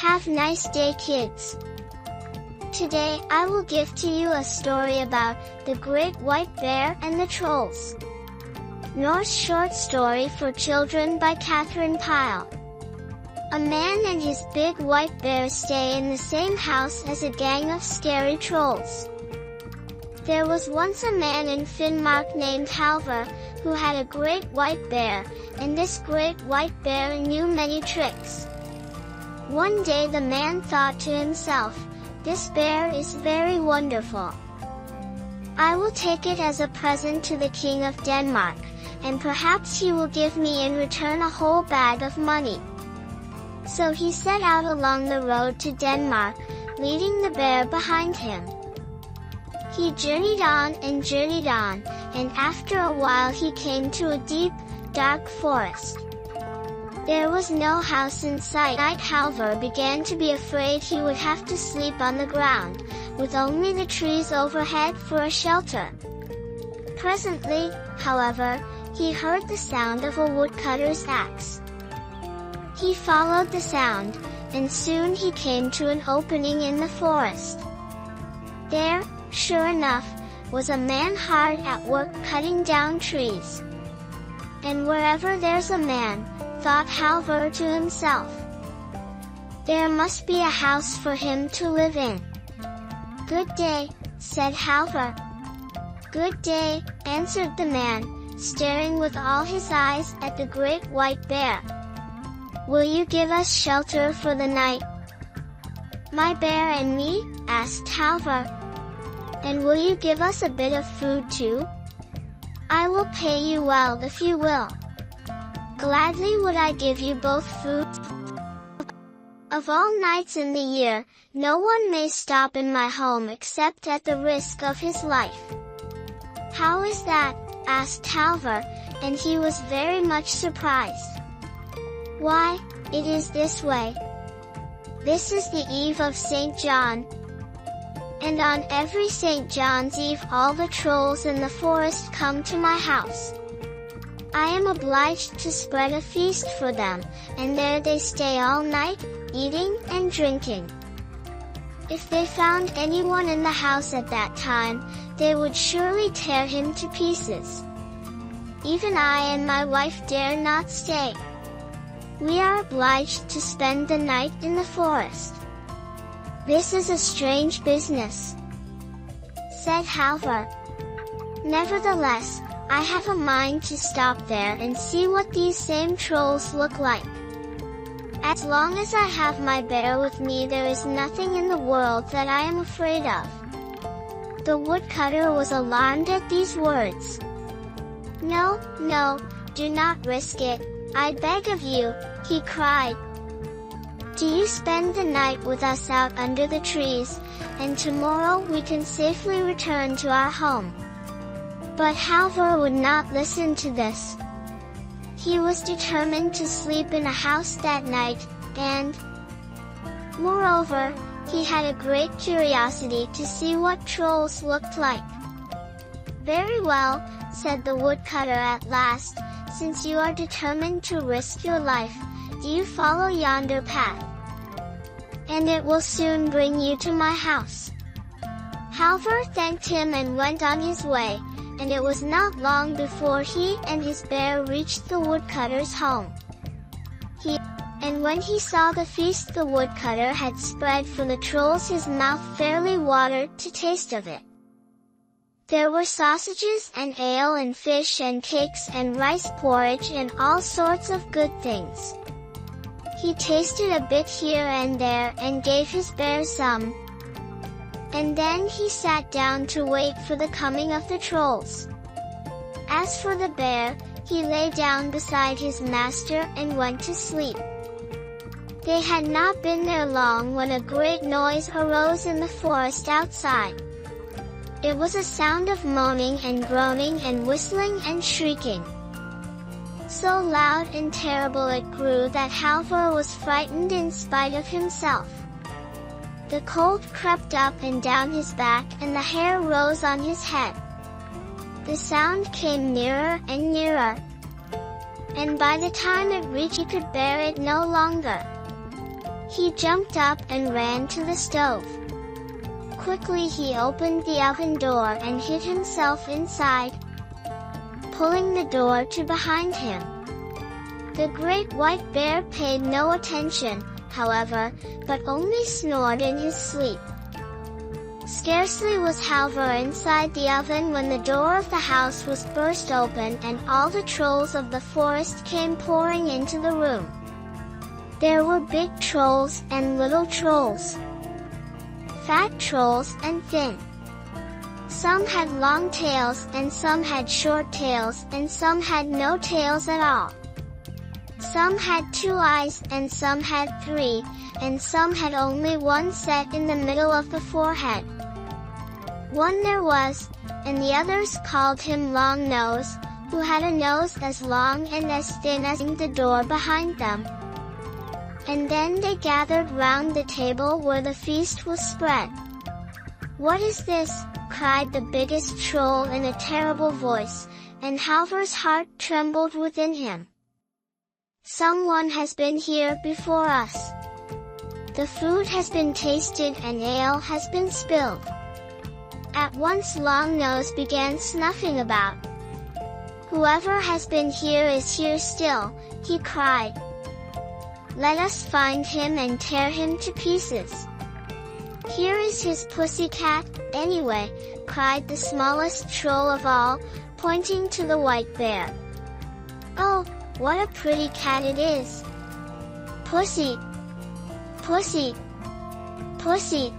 Have nice day, kids. Today I will give to you a story about the Great White Bear and the Trolls. Norse short story for children by Catherine Pyle. A man and his big white bear stay in the same house as a gang of scary trolls. There was once a man in Finmark named Halvor, who had a great white bear, and this great white bear knew many tricks. One day the man thought to himself, "This bear is very wonderful. I will take it as a present to the King of Denmark, and perhaps he will give me in return a whole bag of money." So he set out along the road to Denmark, leading the bear behind him. He journeyed on, and after a while he came to a deep, dark forest. There was no house in sight. Halvor began to be afraid he would have to sleep on the ground, with only the trees overhead for a shelter. Presently, however, he heard the sound of a woodcutter's axe. He followed the sound, and soon he came to an opening in the forest. There, sure enough, was a man hard at work cutting down trees. And wherever there's a man, thought Halvor to himself, there must be a house for him to live in. "Good day," said Halvor. "Good day," answered the man, staring with all his eyes at the great white bear. "Will you give us shelter for the night?" "My bear and me?" asked Halvor. "And will you give us a bit of food too?" "I will pay you well if you will." "Gladly would I give you both food. Of all nights in the year, no one may stop in my home except at the risk of his life." "How is that?" asked Halvor, and he was very much surprised. "Why, it is this way. This is the eve of St. John. And on every St. John's Eve all the trolls in the forest come to my house. I am obliged to spread a feast for them, and there they stay all night, eating and drinking. If they found anyone in the house at that time, they would surely tear him to pieces. Even I and my wife dare not stay. We are obliged to spend the night in the forest." "This is a strange business," said Halvor. "Nevertheless, I have a mind to stop there and see what these same trolls look like. As long as I have my bear with me, there is nothing in the world that I am afraid of." The woodcutter was alarmed at these words. No, do not risk it, I beg of you," he cried. "Do you spend the night with us out under the trees, and tomorrow we can safely return to our home." But Halvor would not listen to this. He was determined to sleep in a house that night, and, moreover, he had a great curiosity to see what trolls looked like. "Very well," said the woodcutter at last, "since you are determined to risk your life, do you follow yonder path? And it will soon bring you to my house." Halvor thanked him and went on his way, and it was not long before he and his bear reached the woodcutter's home. And when he saw the feast the woodcutter had spread for the trolls, his mouth fairly watered to taste of it. There were sausages and ale and fish and cakes and rice porridge and all sorts of good things. He tasted a bit here and there and gave his bear some. And then he sat down to wait for the coming of the trolls. As for the bear, he lay down beside his master and went to sleep. They had not been there long when a great noise arose in the forest outside. It was a sound of moaning and groaning and whistling and shrieking. So loud and terrible it grew that Halvor was frightened in spite of himself. The cold crept up and down his back and the hair rose on his head. The sound came nearer and nearer. And by the time it reached, he could bear it no longer. He jumped up and ran to the stove. Quickly he opened the oven door and hid himself inside, pulling the door to behind him. The great white bear paid no attention, however, but only snored in his sleep. Scarcely was Halvor inside the oven when the door of the house was burst open and all the trolls of the forest came pouring into the room. There were big trolls and little trolls, fat trolls and thin. Some had long tails and some had short tails and some had no tails at all. Some had 2 eyes and some had 3, and some had only one set in the middle of the forehead. One there was, and the others called him Long Nose, who had a nose as long and as thin as the door behind them. And then they gathered round the table where the feast was spread. "What is this?" cried the biggest troll in a terrible voice, and Halvor's heart trembled within him. "Someone has been here before us. The food has been tasted and ale has been spilled." At once Long Nose began snuffing about. "Whoever has been here is here still," he cried. "Let us find him and tear him to pieces." "Here is his pussycat, anyway," cried the smallest troll of all, pointing to the white bear. "Oh, what a pretty cat it is! Pussy! Pussy! Pussy!"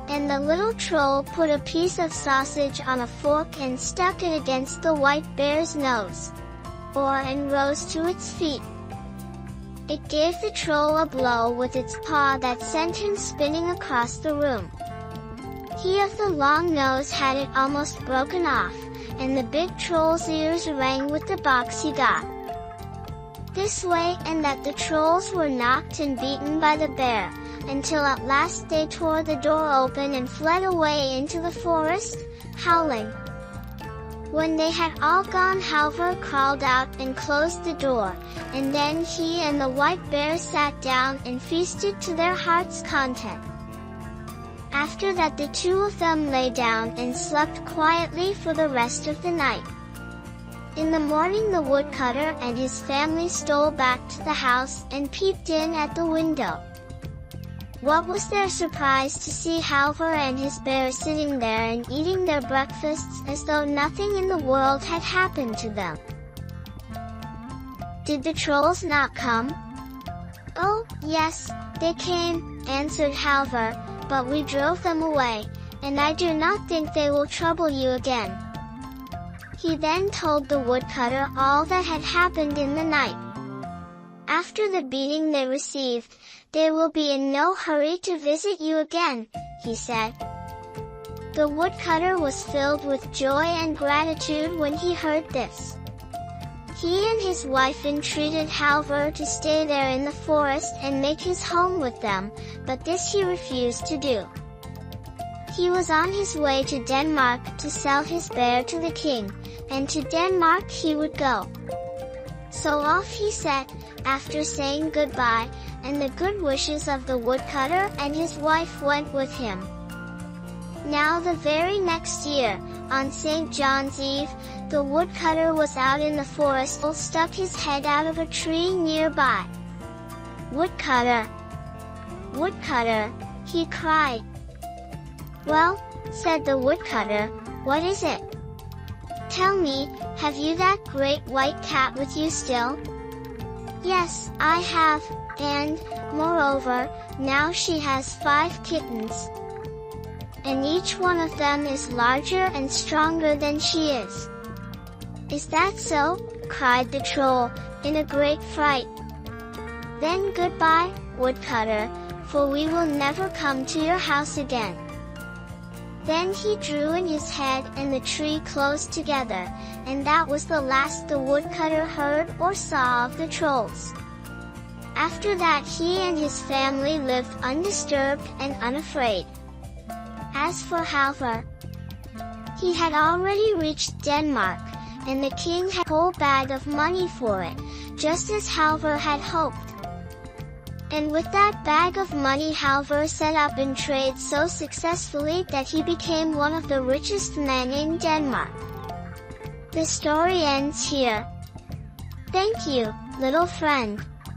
And the little troll put a piece of sausage on a fork and stuck it against the white bear's nose, and rose to its feet. It gave the troll a blow with its paw that sent him spinning across the room. He of the long nose had it almost broken off, and the big troll's ears rang with the box he got. This way and that the trolls were knocked and beaten by the bear, until at last they tore the door open and fled away into the forest, howling. When they had all gone, Halvor crawled out and closed the door, and then he and the white bear sat down and feasted to their heart's content. After that the 2 of them lay down and slept quietly for the rest of the night. In the morning the woodcutter and his family stole back to the house and peeped in at the window. What was their surprise to see Halvor and his bear sitting there and eating their breakfasts as though nothing in the world had happened to them. "Did the trolls not come?" "Oh, yes, they came," answered Halvor, "but we drove them away, and I do not think they will trouble you again." He then told the woodcutter all that had happened in the night. "After the beating they received, they will be in no hurry to visit you again," he said. The woodcutter was filled with joy and gratitude when he heard this. He and his wife entreated Halvor to stay there in the forest and make his home with them, but this he refused to do. He was on his way to Denmark to sell his bear to the king, and to Denmark he would go. So off he set, after saying goodbye, and the good wishes of the woodcutter and his wife went with him. Now the very next year, on St. John's Eve, the woodcutter was out in the forest and stuck his head out of a tree nearby. "Woodcutter! Woodcutter!" he cried. "Well," said the woodcutter, "what is it? Tell me, have you that great white cat with you still?" "Yes, I have, and, moreover, now she has 5 kittens. And each one of them is larger and stronger than she is." "Is that so?" cried the troll, in a great fright. "Then goodbye, woodcutter, for we will never come to your house again." Then he drew in his head and the tree closed together, and that was the last the woodcutter heard or saw of the trolls. After that he and his family lived undisturbed and unafraid. As for Halvor, he had already reached Denmark, and the king had a whole bag of money for it, just as Halvor had hoped. And with that bag of money Halvor set up in trade so successfully that he became one of the richest men in Denmark. The story ends here. Thank you, little friend.